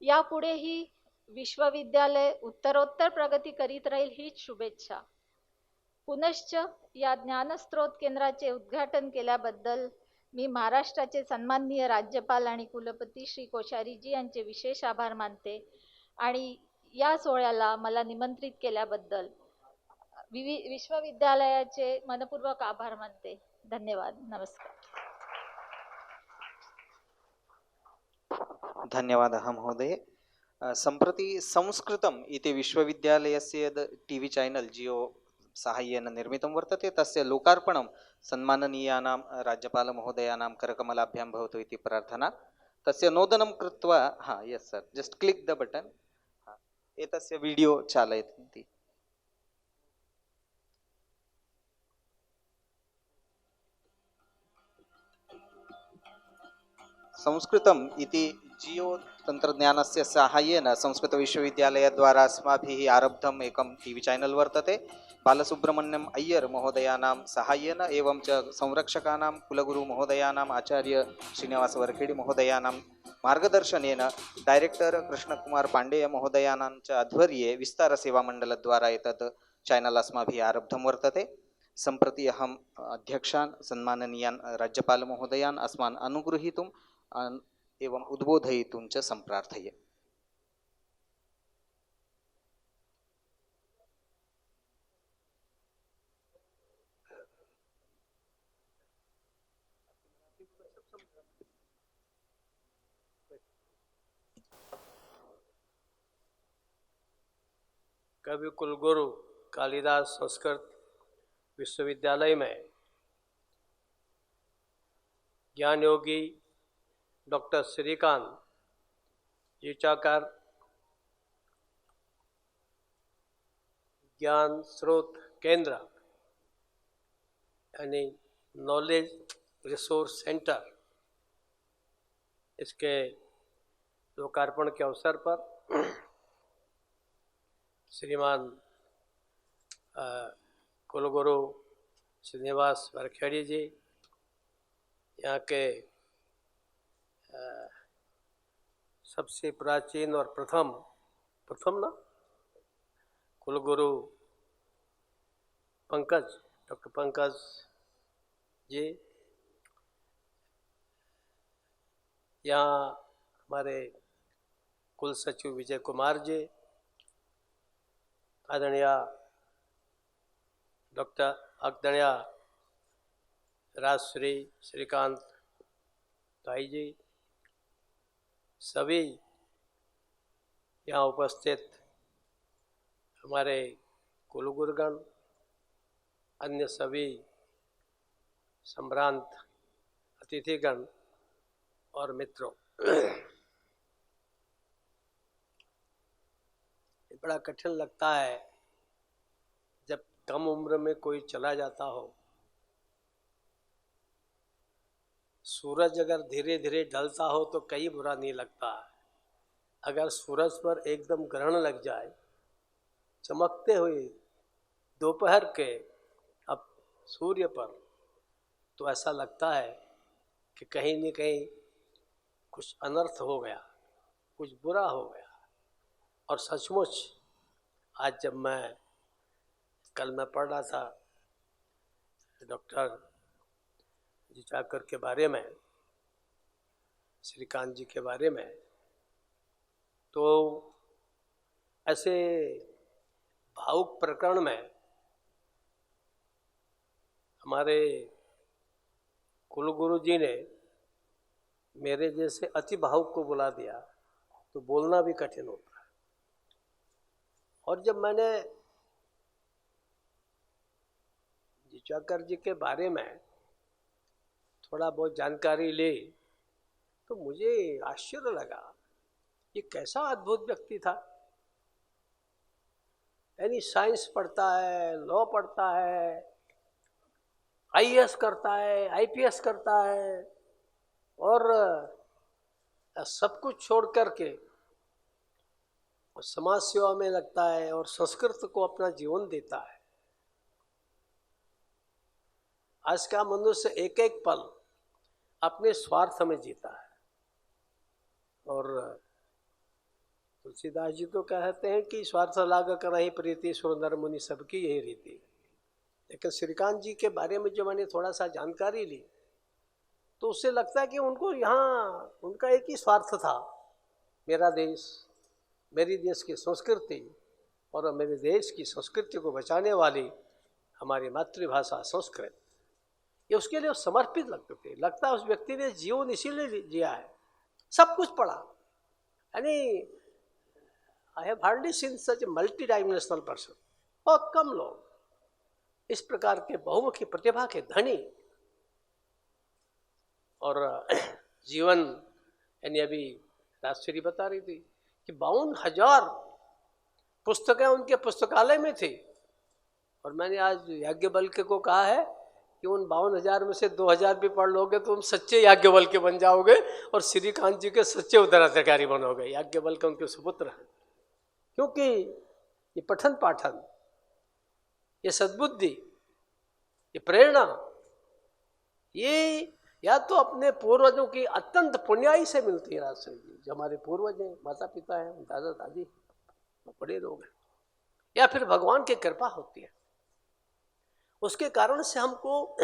यापुढेही विश्वविद्यालय उत्तरोत्तर प्रगती करीत राहील हीच शुभेच्छा। पुनश्च या ज्ञानस्रोत केंद्राचे उद्घाटन केल्याबद्दल मी महाराष्ट्राचे सन्माननीय राज्यपाल आणि कुलपती श्री कोश्यारीजी यांचे विशेष आभार मानते आणि या सोहळ्याला मला निमंत्रित केल्याबद्दल विश्वविद्यालयाचे मनपूर्वक आभार मानते। धन्यवाद। नमस्कार। धन्यवादः महोदय। सम्प्रति संस्कृतम् इति विश्वविद्यालयस्य टीवी चैनल जियो साहाय्येन निर्मितं वर्तते। तस्य लोकार्पणं सन्माननीयानां राज्यपालमहोदयानां करकमलाभ्यां भवतु इति प्रार्थना। तस्य नोदनं कृत्वा yes sir, just click the button. एतस्य वीडियो चालयन्ति। संस्कृतम् इति जियो तंत्रज्ञानस्य साहाय्येन संस्कृतविश्वविद्यालयद्वारा अस्माभिः आरब्धम् एकं टीवी चैनल वर्तते। बालसुब्रह्मण्यम अय्यर महोदयानां साहाय्येन एवं च संरक्षकानां कुलगुरू महोदयानाम् आचार्य श्रीनिवास वरखेडी महोदयानां मार्गदर्शनेन डायरेक्टर कृष्णकुमार पांडेय महोदयानां च आध्वर्ये विस्तारसेवामण्डलद्वारा एतत् चैनल अस्माभिः आरब्धं वर्तते। सम्प्रति अहम् अध्यक्षान् सन्माननीयान् राज्यपालमहोदयान् अस्मान् अनुगृहीतुम् एवं उद्बोधयितुं च सम्प्रार्थये। कवि कुलगुरु कालिदास संस्कृत विश्वविद्यालय में ज्ञान योगी डॉक्टर श्रीकांत जीचाकर ज्ञान स्रोत केंद्र यानी नॉलेज रिसोर्स सेंटर, इसके लोकार्पण के अवसर पर श्रीमान कुलगुरु श्रीनिवास वरखेड़ी जी, यहाँ के सबसे प्राचीन और प्रथम ना कुलगुरु डॉक्टर पंकज जी, यहाँ हमारे कुल सचिव विजय कुमार जी, आदरणीय डॉक्टर आदरणीय राजश्री श्रीकांत ताई जी, सभी यहाँ उपस्थित हमारे कुलगुरुगण, अन्य सभी संभ्रांत अतिथिगण और मित्रों, बड़ा कठिन लगता है जब कम उम्र में कोई चला जाता हो। सूरज अगर धीरे धीरे ढलता हो तो कहीं बुरा नहीं लगता। अगर सूरज पर एकदम ग्रहण लग जाए चमकते हुए दोपहर के अब सूर्य पर, तो ऐसा लगता है कि कहीं न कहीं कुछ अनर्थ हो गया, कुछ बुरा हो गया। और सचमुच आज जब कल मैं पढ़ रहा था डॉक्टर जीचाकर के बारे में, श्रीकांत जी के बारे में, तो ऐसे भावुक प्रकरण में हमारे कुलगुरु जी ने मेरे जैसे अति भावुक को बुला दिया तो बोलना भी कठिन होता है। और जब मैंने जीचाकर जी के बारे में थोड़ा बहुत जानकारी ली तो मुझे आश्चर्य लगा, ये कैसा अद्भुत व्यक्ति था। यानी साइंस पढ़ता है, लॉ पढ़ता है, आईएएस करता है, आईपीएस करता है, और सब कुछ छोड़ करके समाज सेवा में लगता है और संस्कृत को अपना जीवन देता है। आज का मनुष्य एक एक पल अपने स्वार्थ में जीता है। और तुलसीदास जी तो कहते हैं कि स्वार्थ लाग करहि प्रीति सुर नर मुनि सबकी यही रीति। लेकिन श्रीकांत जी के बारे में जो मैंने थोड़ा सा जानकारी ली तो उससे लगता है कि उनको यहाँ उनका एक ही स्वार्थ था, मेरा देश, मेरी देश की संस्कृति और मेरे देश की संस्कृति को बचाने वाली हमारी मातृभाषा संस्कृत, ये उसके लिए समर्पित लगते थे। लगता है उस व्यक्ति ने जीवन इसीलिए जिया है, सब कुछ पढ़ा। यानी I have hardly scene such a multi dimensional person. बहुत कम लोग इस प्रकार के बहुमुखी प्रतिभा के धनी और जीवन, यानी अभी राजश्री बता रही थी कि 52,000 पुस्तकें उनके पुस्तकालय में थी। और मैंने आज याज्ञवल्क्य को कहा है कि उन 52,000 में से 2,000 भी पढ़ लोगे तो तुम सच्चे याज्ञवल्क्य बन जाओगे और श्रीकांत जी के सच्चे उत्तराधिकारी बनोगे। याज्ञवल्क्य उनके सुपुत्र हैं, क्योंकि ये पठन पाठन, ये सद्बुद्धि, ये प्रेरणा, ये या तो अपने पूर्वजों की अत्यंत पुण्याई से मिलती है। राजश्री जी जो हमारे पूर्वज हैं, माता पिता हैं, दादा दादी, बड़े लोग हैं, या फिर भगवान की कृपा होती है। उसके कारण से हमको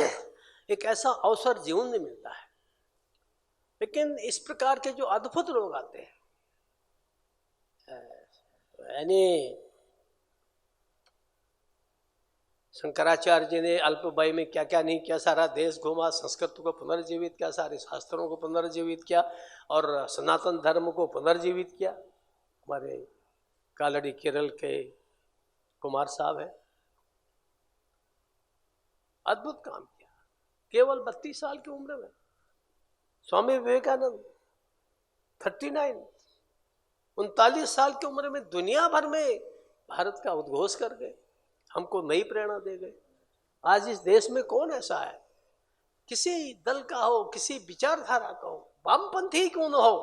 एक ऐसा अवसर जीवन में मिलता है। लेकिन इस प्रकार के जो अद्भुत लोग आते हैं, यानी शंकराचार्य जी ने अल्पवय में क्या क्या नहीं किया, सारा देश घूमा, संस्कृत को पुनर्जीवित किया, सारे शास्त्रों को पुनर्जीवित किया और सनातन धर्म को पुनर्जीवित किया। हमारे कालड़ी केरल के कुमार साहब है, अद्भुत काम किया। केवल 32 साल की उम्र में स्वामी विवेकानंद 39 साल की उम्र में दुनिया भर में भारत का उद्घोष कर गए, हमको नई प्रेरणा दे गए। आज इस देश में कौन ऐसा है, किसी दल का हो, किसी विचारधारा का हो, वामपंथी क्यों न हो,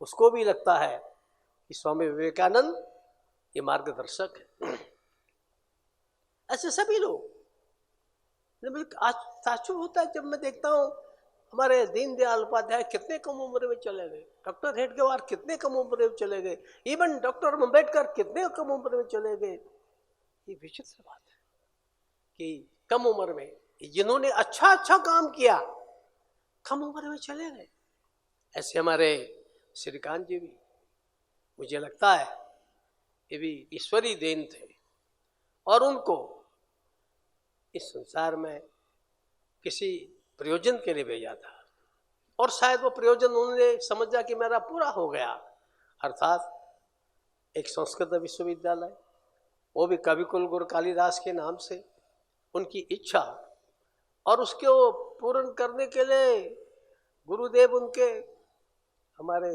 उसको भी लगता है कि स्वामी विवेकानंद ये मार्गदर्शक है। ऐसे सभी लोग, आज ताज्जुब होता है जब मैं देखता हूँ हमारे दीनदयाल उपाध्याय कितने कम उम्र में चले गए, डॉक्टर हेडगेवार कितने कम उम्र में चले गए, इवन डॉक्टर अम्बेडकर कितने कम उम्र में चले गए। ये विचित्र बात है कि कम उम्र में जिन्होंने अच्छा काम किया कम उम्र में चले गए। ऐसे हमारे श्रीकांत जी भी, मुझे लगता है ये भी ईश्वरी देन थे और उनको इस संसार में किसी प्रयोजन के लिए भेजा था और शायद वो प्रयोजन उन्होंने समझा कि मेरा पूरा हो गया, अर्थात एक संस्कृत विश्वविद्यालय, वो भी कवि कुलगुरु कालिदास के नाम से, उनकी इच्छा और उसको पूर्ण करने के लिए गुरुदेव उनके हमारे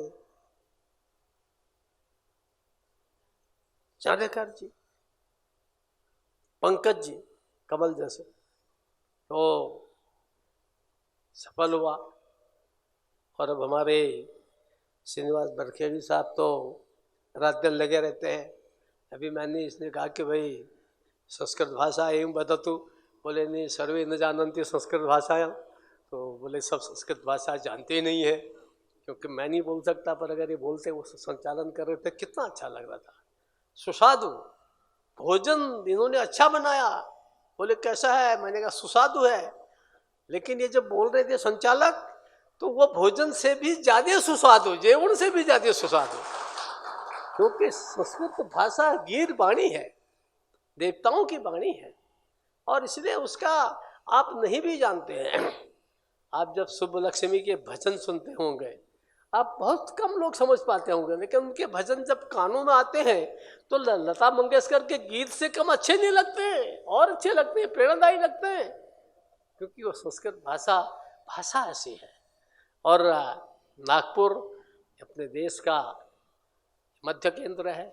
चाणक्य जी, पंकज जी, कमल जैसे, तो सफल हुआ। और अब हमारे श्रीनिवास बरखेड़ी साहब तो रात दिन लगे रहते हैं। अभी मैंने इसने कहा कि भाई संस्कृत भाषा एवं बदतु, बोले नहीं सर्वे न जानती संस्कृत भाषाएं, तो बोले सब संस्कृत भाषा जानते ही नहीं है, क्योंकि मैं नहीं बोल सकता, पर अगर ये बोलते वो संचालन कर रहे थे, कितना अच्छा लग रहा था। सुस्वादु भोजन इन्होंने अच्छा बनाया, बोले कैसा है, मैंने कहा सुस्वादु है, लेकिन ये जब बोल रहे थे संचालक तो वो भोजन से भी ज्यादा सुस्वादु, जेवण से भी ज्यादा सुस्वादु, क्योंकि संस्कृत भाषा गीत वाणी है, देवताओं की वाणी है, और इसलिए उसका आप नहीं भी जानते हैं। आप जब शुभ लक्ष्मी के भजन सुनते होंगे, आप बहुत कम लोग समझ पाते होंगे, लेकिन उनके भजन जब कानों में आते हैं तो लता मंगेशकर के गीत से कम अच्छे नहीं लगते, और अच्छे लगते हैं, प्रेरणादायी लगते हैं, क्योंकि वो संस्कृत भाषा ऐसी है। और नागपुर अपने देश का मध्य केंद्र है,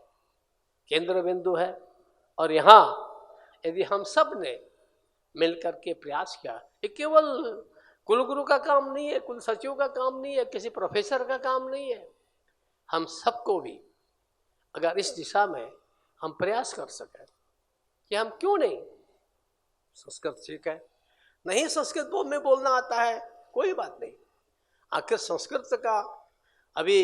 केंद्र बिंदु है, और यहाँ यदि हम सब ने मिलकर के प्रयास किया, ये केवल कुलगुरु का काम नहीं है, कुल सचिव का काम नहीं है, किसी प्रोफेसर का काम नहीं है, हम सबको भी अगर इस दिशा में हम प्रयास कर सकें कि हम क्यों नहीं, संस्कृत सीखें, नहीं संस्कृत में बोलना आता है कोई बात नहीं, आखिर संस्कृत का अभी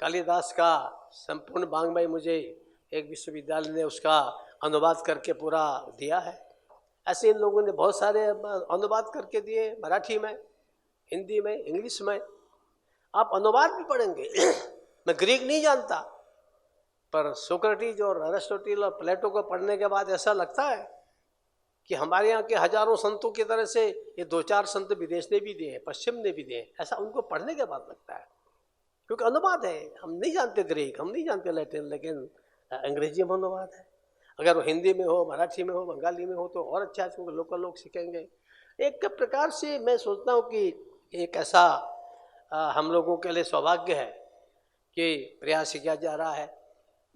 कालिदास का संपूर्ण वाङ्मय मुझे एक विश्वविद्यालय ने उसका अनुवाद करके पूरा दिया है। ऐसे इन लोगों ने बहुत सारे अनुवाद करके दिए, मराठी में, हिंदी में, इंग्लिश में। आप अनुवाद भी पढ़ेंगे मैं ग्रीक नहीं जानता, पर सोक्रेटिस और अरिस्टोटल और प्लेटो को पढ़ने के बाद ऐसा लगता है कि हमारे यहाँ के हजारों संतों की तरह से ये 2-4 संत विदेश ने भी दिए, पश्चिम ने भी दिए, ऐसा उनको पढ़ने के बाद लगता है, क्योंकि अनुवाद है। हम नहीं जानते ग्रीक, हम नहीं जानते लैटिन, लेकिन अंग्रेजी में अनुवाद है। अगर वो हिंदी में हो, मराठी में हो, बंगाली में हो तो और अच्छा है, क्योंकि लोकल लोग सीखेंगे। एक प्रकार से मैं सोचता हूँ कि एक ऐसा हम लोगों के लिए सौभाग्य है कि प्रयास किया जा रहा है।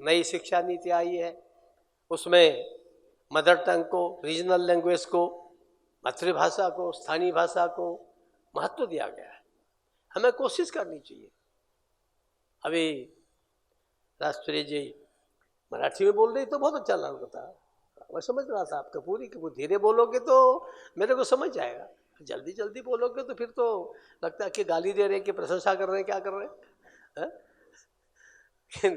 नई शिक्षा नीति आई है, उसमें मदर टंग को, रीजनल लैंग्वेज को, मातृभाषा को, स्थानीय भाषा को महत्व दिया गया है। हमें कोशिश करनी चाहिए। अभी राष्ट्रीय जी मराठी में बोल रही तो बहुत अच्छा लग रहा था, मैं समझ रहा था आपका पूरी, कि वो धीरे बोलोगे तो मेरे को समझ जाएगा, जल्दी जल्दी बोलोगे तो फिर तो लगता है कि गाली दे रहे, कि प्रशंसा कर रहे हैं, क्या कर रहे हैं।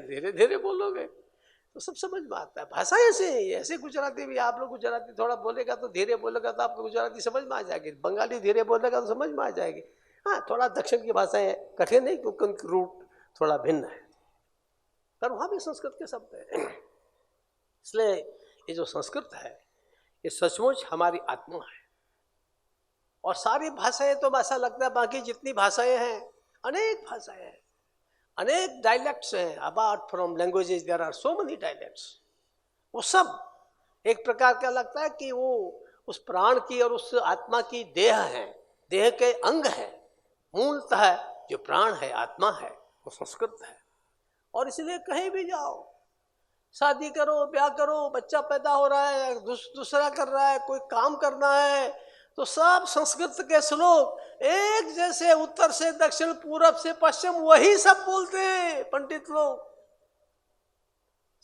धीरे धीरे बोलोगे तो सब समझ में आता है। भाषा ऐसे ही, ऐसे गुजराती भी, आप लोग गुजराती थोड़ा बोलेगा तो धीरे बोलेगा तो आपको गुजराती समझ में आ जाएगी, बंगाली धीरे बोलेगा तो समझ में आ जाएगी। हाँ, थोड़ा दक्षिण की भाषाएं कठिन है क्योंकि उनकी रूट थोड़ा भिन्न है, पर वहाँ भी संस्कृत के शब्द है। इसलिए ये जो संस्कृत है ये सचमुच हमारी आत्मा है। और सारी भाषाएं तो ऐसा लगता है, बाकी जितनी भाषाएं हैं, अनेक भाषाएं हैं, अनेक डायलेक्ट्स हैं, apart from languages there are so many dialects. वो सब एक प्रकार का लगता है कि वो उस प्राण की और उस आत्मा की देह है, देह के अंग है। मूलतः जो प्राण है, आत्मा है, वो संस्कृत है। और इसलिए कहीं भी जाओ, शादी करो, ब्याह करो, बच्चा पैदा हो रहा है, दूसरा कर रहा है, कोई काम करना है, तो सब संस्कृत के श्लोक एक जैसे, उत्तर से दक्षिण, पूरब से पश्चिम, वही सब बोलते हैं पंडित लोग।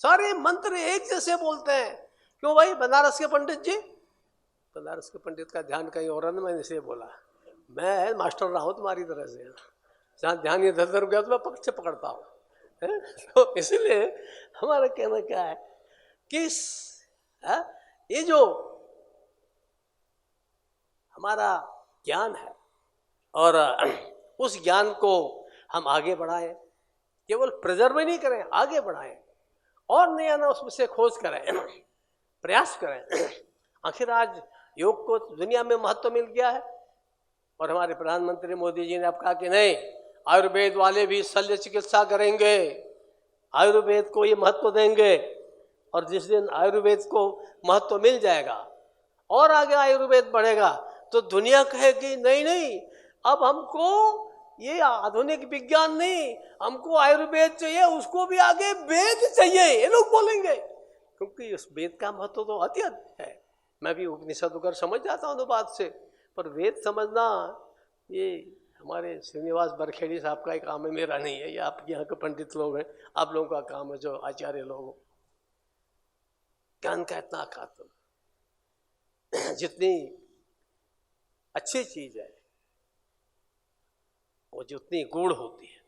सारे मंत्र एक जैसे बोलते हैं। क्यों भाई? बनारस के पंडित जी, बनारस के पंडित का ध्यान कहीं और है, मैंने इसे बोला। मैं मास्टर रहा हूँ तुम्हारी तरह से, जहाँ ध्यान इधर उधर गया तो मैं पकड़ से पकड़ता हूँ। तो इसलिए हमारा कहना क्या है कि ये जो हमारा ज्ञान है, और उस ज्ञान को हम आगे बढ़ाएं, केवल प्रिजर्व ही नहीं करें, आगे बढ़ाएं और नया नया उसमें से खोज करें, प्रयास करें। आखिर आज योग को दुनिया में महत्व मिल गया है, और हमारे प्रधानमंत्री मोदी जी ने अब कहा कि नहीं, आयुर्वेद वाले भी शल्य चिकित्सा करेंगे, आयुर्वेद को ये महत्व देंगे। और जिस दिन आयुर्वेद को महत्व मिल जाएगा और आगे आयुर्वेद बढ़ेगा, तो दुनिया कहेगी नहीं नहीं, अब हमको ये आधुनिक विज्ञान नहीं, हमको आयुर्वेद चाहिए, उसको भी आगे वेद चाहिए, ये लोग बोलेंगे। क्योंकि उस वेद का महत्व तो अत्यधिक है। मैं भी उपनिषद होकर समझ जाता हूँ बात से, पर वेद समझना ये हमारे श्रीनिवास बरखेड़ी साहब का ही काम है, मेरा नहीं है। ये आप यहाँ के पंडित लोग हैं, आप लोगों का काम है, जो आचार्य लोग हो। ज्ञान का इतना खातम, जितनी अच्छी चीज है वो जितनी गूढ़ होती है।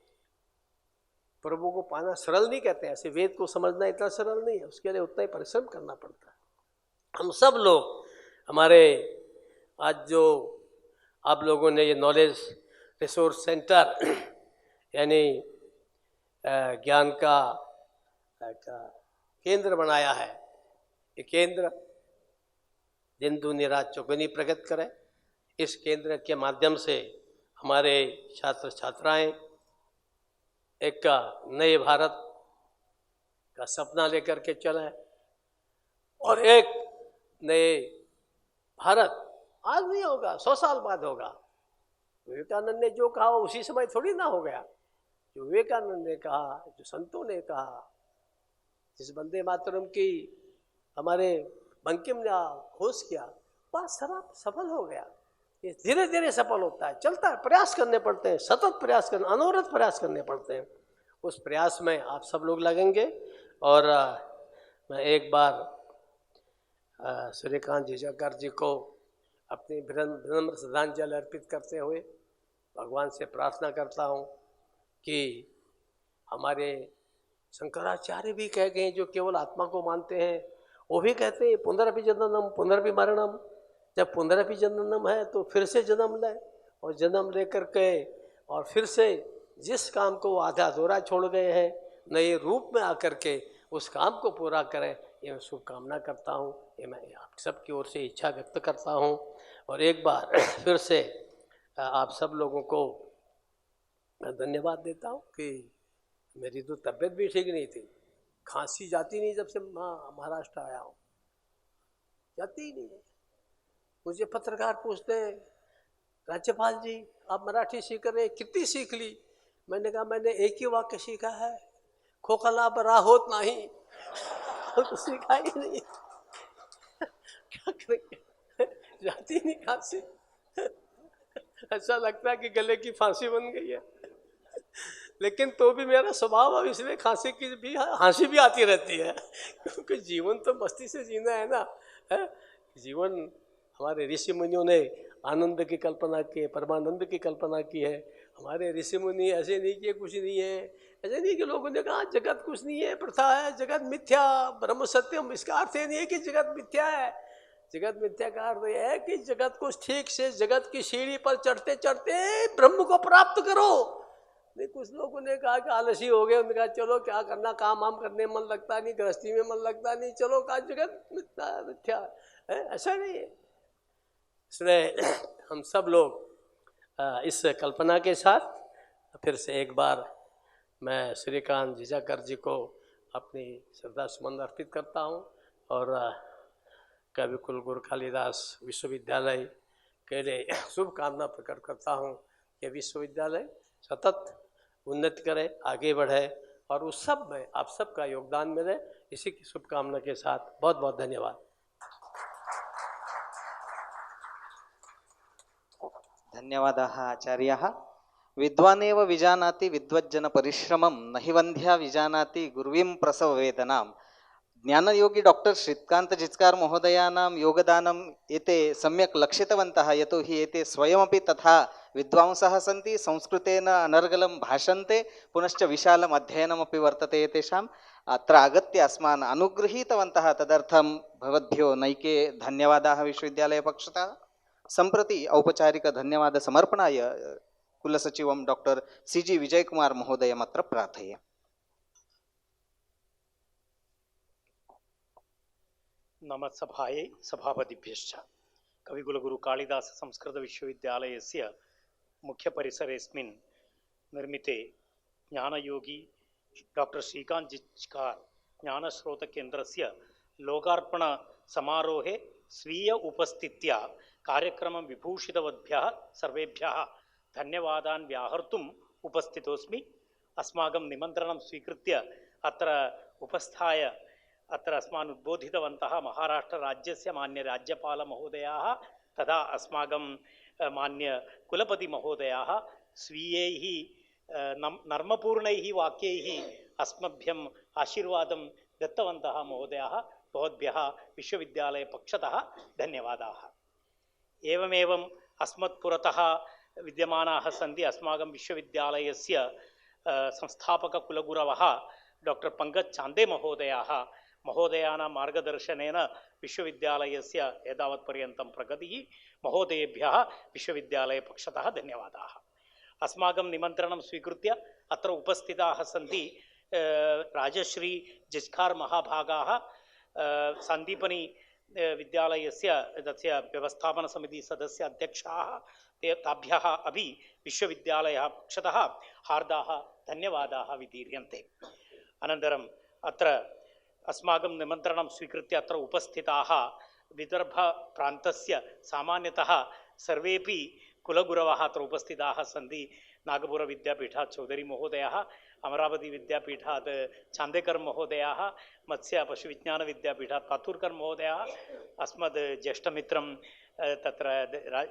प्रभु को पाना सरल नहीं कहते, ऐसे वेद को समझना इतना सरल नहीं है, उसके लिए उतना ही परिश्रम करना पड़ता है। हम सब लोग, हमारे आज जो आप लोगों ने ये नॉलेज रिसोर्स सेंटर यानी ज्ञान का केंद्र बनाया है, ये केंद्र दिन दूनी रात चौगुनी प्रगति करे। इस केंद्र के माध्यम से हमारे छात्र छात्राएं एक नए भारत का सपना लेकर के चलें, और एक नए भारत आज नहीं होगा, 100 साल बाद होगा। विवेकानंद ने जो कहा वो उसी समय थोड़ी ना हो गया। जो विवेकानंद ने कहा, जो संतों ने कहा, जिस वंदे मातरम की हमारे बंकिम ने घोष किया, वह सब सफल हो गया। ये धीरे धीरे सफल होता है, चलता है, प्रयास करने पड़ते हैं, सतत प्रयास करने, अनवरत प्रयास करने पड़ते हैं। उस प्रयास में आप सब लोग लगेंगे। और मैं एक बार सूर्यकांत झिझकर जी को अपनी विनम्र श्रद्धांजलि अर्पित करते हुए भगवान से प्रार्थना करता हूँ कि हमारे शंकराचार्य भी कह गए, जो केवल आत्मा को मानते हैं, वो भी कहते हैं पुनरपि जननम पुनरपि मरणम। जब पुनरपि जननम है तो फिर से जन्म ले, और जन्म लेकर के और फिर से जिस काम को आधा अधूरा छोड़ गए हैं, नए रूप में आकर के उस काम को पूरा करें, ये मैं शुभकामना करता हूँ। ये मैं आप सबकी ओर से इच्छा व्यक्त करता हूँ। और एक बार फिर से आप सब लोगों को मैं धन्यवाद देता हूँ कि मेरी तो तबीयत भी ठीक नहीं थी, खांसी जाती नहीं, जब से महाराष्ट्र आया हूँ जाती ही नहीं है। मुझे पत्रकार पूछते हैं, राज्यपाल जी आप मराठी सीख रहे हैं, कितनी सीख ली? मैंने कहा मैंने एक ही वाक्य सीखा है, खोखला बरा होत नहीं। तो सीखा ही नहीं, क्या करेंगे, जाती नहीं खांसी। ऐसा लगता है कि गले की फांसी बन गई है। लेकिन तो भी मेरा स्वभाव अब इसलिए खांसी की भी हंसी भी आती रहती है, क्योंकि जीवन तो मस्ती से जीना है ना, है? जीवन हमारे ऋषि मुनियों ने आनंद की कल्पना की है, परमानंद की कल्पना की है। हमारे ऋषि मुनि ऐसे नहीं कि कुछ नहीं है, ऐसे नहीं कि लोगों ने कहा जगत कुछ नहीं है, प्रथा है, जगत मिथ्या, ब्रह्म सत्यम। इसका अर्थ ये नहीं है कि जगत मिथ्या है। जगत मिथ्या का अर्थ यह है कि जगत को ठीक से, जगत की सीढ़ी पर चढ़ते चढ़ते ब्रह्म को प्राप्त करो। नहीं, कुछ लोगों ने कहा कि आलसी हो गए, उन्होंने कहा चलो क्या करना, काम वाम करने में मन लगता नहीं, गृहस्थी में मन लगता नहीं, चलो कहा जगत मिथ्या है। ऐसा नहीं है। इसलिए हम सब लोग इस कल्पना के साथ फिर से एक बार मैं श्रीकांत जिजाकर जी को अपनी श्रद्धा सुमन अर्पित करता हूँ और कवि कुलगुरु कालिदास विश्वविद्यालय के लिए शुभकामना प्रकट करता हूँ कि विश्वविद्यालय सतत उन्नति करे, आगे बढ़े और उस सब में आप सबका योगदान मिले। इसी की शुभकामना के साथ बहुत बहुत धन्यवाद। धन्यवादाः आचार्याः। विद्वानेव विजानाति विद्वज्जन परिश्रमं न हि वन्ध्या विजानाति गुर्वीं प्रसववेदनां। ज्ञानयोगी डॉक्टर श्रीकांत जिचकार महोदयानां योगदानम् एते सम्यक् लक्षितवन्तः, यतोहि एते स्वयमपि तथा विद्वांसः सन्ति, संस्कृतेन अनर्गलं भाषन्ते, पुनश्च विशालम् अध्ययनमपि वर्तते एतेषाम्। अत्र आगत्य अस्मान् अनुगृहीतवन्तः, तदर्थं भवद्भ्यो नैके धन्यवादाः विश्वविद्यालयपक्षतः। सम्प्रति औपचारिक धन्यवाद समर्पणाय कुलसचिवं डॉक्टर CG विजयकुमार महोदयमत्र प्रार्थये। नमस्सभायै सभापतिभ्यश्च। कविकुलगुरु कालिदास संस्कृत विश्वविद्यालयस्य मुख्यपरिसरेऽस्मिन् निर्मिते ज्ञानयोगी डॉक्टर श्रीकांत जिचकार ज्ञानस्रोतकेन्द्रस्य लोकार्पणसमारोहे स्वीय उपस्थित्या कार्यक्रमं विभूषितवद्भ्यः सर्वेभ्यः धन्यवादान् व्याहर्तुम् उपस्थितोऽस्मि। अस्माकं निमन्त्रणं स्वीकृत्य अत्र उपस्थाय अत्र अस्मान् उद्बोधितवन्तः महाराष्ट्रराज्यस्य मान्यराज्यपालमहोदयाः तथा अस्माकं मान्यकुलपतिमहोदयाः स्वीयैः नर्मपूर्णैः वाक्यैः अस्मभ्यम् आशीर्वादं दत्तवन्तः महोदयाः। भवद्भ्यः विश्वविद्यालयपक्षतः धन्यवादाः। एवमेवम् अस्मत्पुरतः विद्यमानाः सन्ति अस्माकं विश्वविद्यालयस्य संस्थापककुलगुरवः डॉक्टर पंकज चांदे महोदयानां मार्गदर्शनेन विश्वविद्यालयस्य एतावत्पर्यन्तं प्रगतिः। महोदयेभ्यः विश्वविद्यालयपक्षतः धन्यवादाः। अस्माकं निमन्त्रणं स्वीकृत्य अत्र उपस्थिताः सन्ति राजश्री जिचकार महाभागाः, सन्दीपनी विद्यालयस्य तस्य व्यवस्थापनसमितिसदस्य अध्यक्षाः, ताभ्यः अपि विश्वविद्यालयः पक्षतः हार्दाः धन्यवादाः विदीर्यन्ते। अनन्तरम् अत्र अस्माकं निमन्त्रणं स्वीकृत्य अत्र उपस्थिताः विदर्भप्रान्तस्य सामान्यतः सर्वेपि कुलगुरवः अत्र उपस्थिताः सन्ति। नागपुरविद्यापीठात् चौधरी महोदयः, अमरावती विद्यापीठात् चांदेकर महोदयाः, मत्स्य पशुविज्ञानविद्यापीठात् पातूर्कर् महोदयाः, अस्मद् ज्येष्ठमित्रं तत्र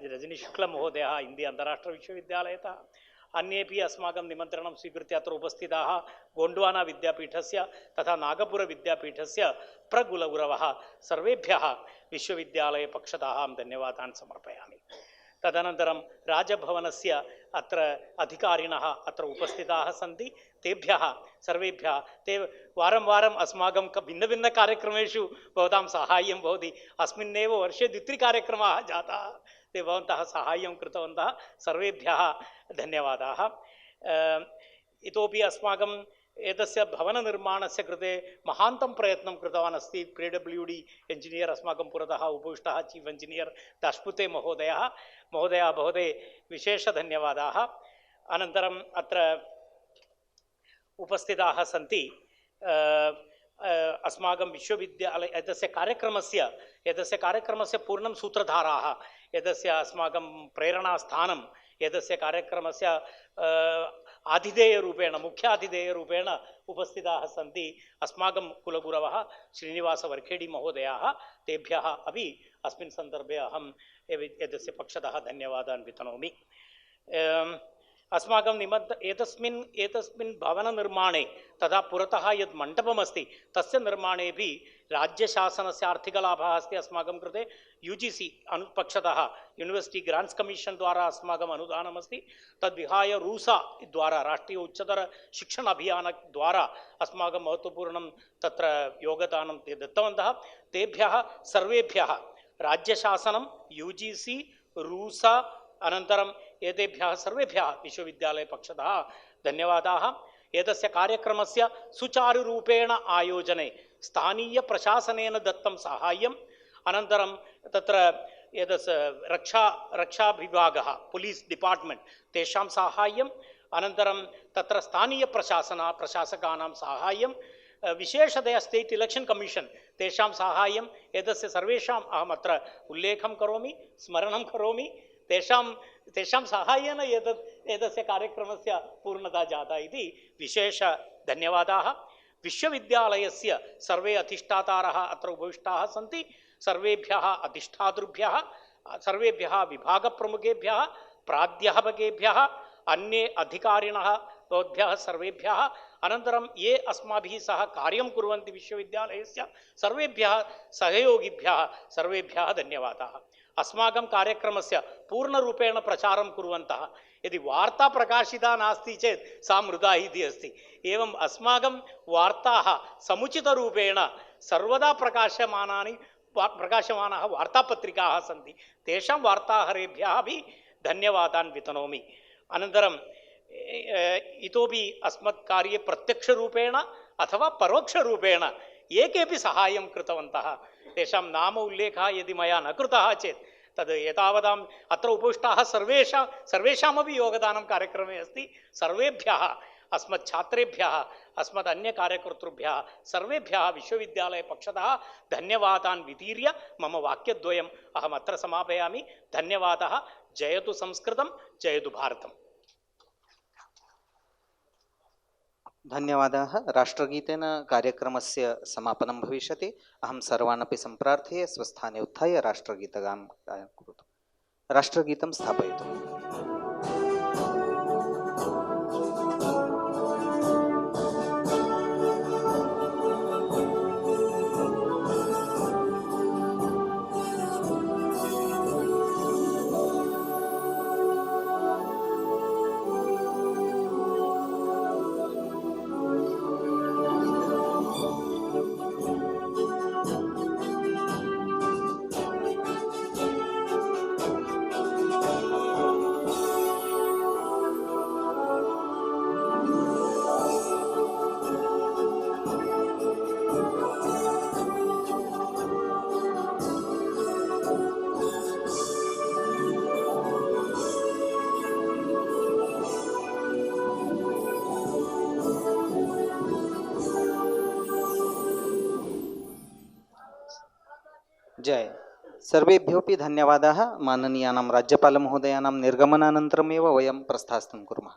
रजनीशुक्लमहोदयः हिन्दी अन्ताराष्ट्रविश्वविद्यालयतः, अन्येपि अस्माकं निमन्त्रणं स्वीकृत्य अत्र उपस्थिताः गोण्ड्वाना विद्यापीठस्य तथा नागपुरविद्यापीठस्य प्रकुलगुरवः सर्वेभ्यः विश्वविद्यालयपक्षतः अहं धन्यवादान् समर्पयामि। तदनन्तरं राजभवनस्य अत्र अधिकारिणः अत्र उपस्थिताः सन्ति। तेभ्यः सर्वेभ्यः ते वारं वारम् अस्माकं भिन्नभिन्नकार्यक्रमेषु भवतां साहाय्यं भवति। अस्मिन्नेव वर्षे 2-3 कार्यक्रमाः जाताः, ते भवन्तः साहाय्यं कृतवन्तः, सर्वेभ्यः धन्यवादाः। इतोपि अस्माकं एतस्य भवननिर्माणस्य कृते महान्तं प्रयत्नं कृतवान् अस्ति PWD इंजीनियर् अस्माकं पुरतः उपविष्टः चीफ् इंजीनियर् दाशपुते महोदयः भवते विशेषधन्यवादाः। अनन्तरम् अत्र उपस्थिताः सन्ति अस्माकं विश्वविद्यालय एतस्य कार्यक्रमस्य पूर्णं सूत्रधाराः, एतस्य अस्माकं प्रेरणास्थानं, एतस्य कार्यक्रमस्य आतिथेयरूपेण मुख्यातिथेयरूपेण उपस्थिताः सन्ति अस्माकं कुलगुरवः श्रीनिवासवर्खेडी महोदयाः। तेभ्यः अपि अस्मिन् सन्दर्भे अहम् एतस्य पक्षतः धन्यवादान् वितनोमि। अस्माकं एतस्मिन् भवननिर्माणे तथा पुरतः यद् मण्डपमस्ति तस्य निर्माणेपि राज्यशासनस्य आर्थिकलाभः अस्ति अस्माकं कृते। UGC पक्षतः यूनिवर्सिटी ग्रांट्स कमीशन द्वारा अस्माकम् अनुदानमस्ति। तद्विहाय रूसा द्वारा राष्ट्रीय उच्चतर शिक्षण अभियान द्वारा अस्माकं महत्वपूर्णं तत्र योगदानं ते दत्तवन्तः। तेभ्यः सर्वेभ्यः राज्यशासनं, UGC, रूसा अनन्तरम् एतेभ्यः सर्वेभ्यः विश्वविद्यालयपक्षतः धन्यवादाः। एतस्य कार्यक्रमस्य सुचारुरूपेण आयोजने स्थानीयप्रशासनेन दत्तं साहाय्यम्, अनन्तरं तत्र एतस्य रक्षाविभागः, पुलिस् डिपार्ट्मेण्ट्, तेषां साहाय्यम्, अनन्तरं तत्र प्रशासकानां साहाय्यं विशेषतया स्टेट् इलेक्शन् कमिशन् तेषां साहाय्यम् एतस्य सर्वेषाम् अहम् अत्र उल्लेखं करोमि, स्मरणं करोमि। तेषां साहाय्येन एतस्य कार्यक्रमस्य पूर्णता जाता इति विशेषधन्यवादाः। विश्वविद्यालयस्य सर्वे अधिष्ठातारः अत्र उपविष्टाः सन्ति। सर्वेभ्यः अधिष्ठातृभ्यः, सर्वेभ्यः विभागप्रमुखेभ्यः, प्राध्यापकेभ्यः, अन्ये अधिकारिणः भवद्भ्यः सर्वेभ्यः, अनन्तरं ये अस्माभिः सह कार्यं कुर्वन्ति विश्वविद्यालयस्य सर्वेभ्यः सहयोगिभ्यः सर्वेभ्यः धन्यवादाः। अस्माकं कार्यक्रमस्य पूर्णरूपेण प्रचारं कुर्वन्तः, यदि वार्ता प्रकाशिता नास्ति चेत् सा मृदा इति अस्ति। एवम् अस्माकं वार्ताः समुचितरूपेण सर्वदा प्रकाशमानाः वार्तापत्रिकाः सन्ति। तेषां वार्ताहरेभ्यः अपि धन्यवादान् वितनोमि। अनन्तरं इतोपि अस्मत् कार्ये प्रत्यक्षरूपेण अथवा परोक्षरूपेण ये केपि सहायं कृतवन्तः तेषां नाम उल्लेखः यदि मया न कृतः चेत् तद् एतावदाम् अत्र उपविष्टाः सर्वेषामपि योगदानं कार्यक्रमे अस्ति। सर्वेभ्यः अस्मत् छात्रेभ्यः, अस्मत् अन्यकार्यकर्तृभ्यः सर्वेभ्यः विश्वविद्यालयपक्षतः धन्यवादान् वितीर्य मम वाक्यद्वयम् अहम् अत्र समापयामि। धन्यवादः। जयतु संस्कृतं, जयतु भारतम्। धन्यवादाः। राष्ट्रगीतेन कार्यक्रमस्य समापनं भविष्यति। अहं सर्वानपि सम्प्रार्थये स्वस्थाने उत्थाय राष्ट्रगीतगानं करोतु। राष्ट्रगीतं स्थापयतु। जय। सर्वेभ्योऽपि धन्यवादाः। माननीयानां राज्यपालमहोदयानां निर्गमनानन्तरमेव वयं प्रस्थास्तुं कुर्मः।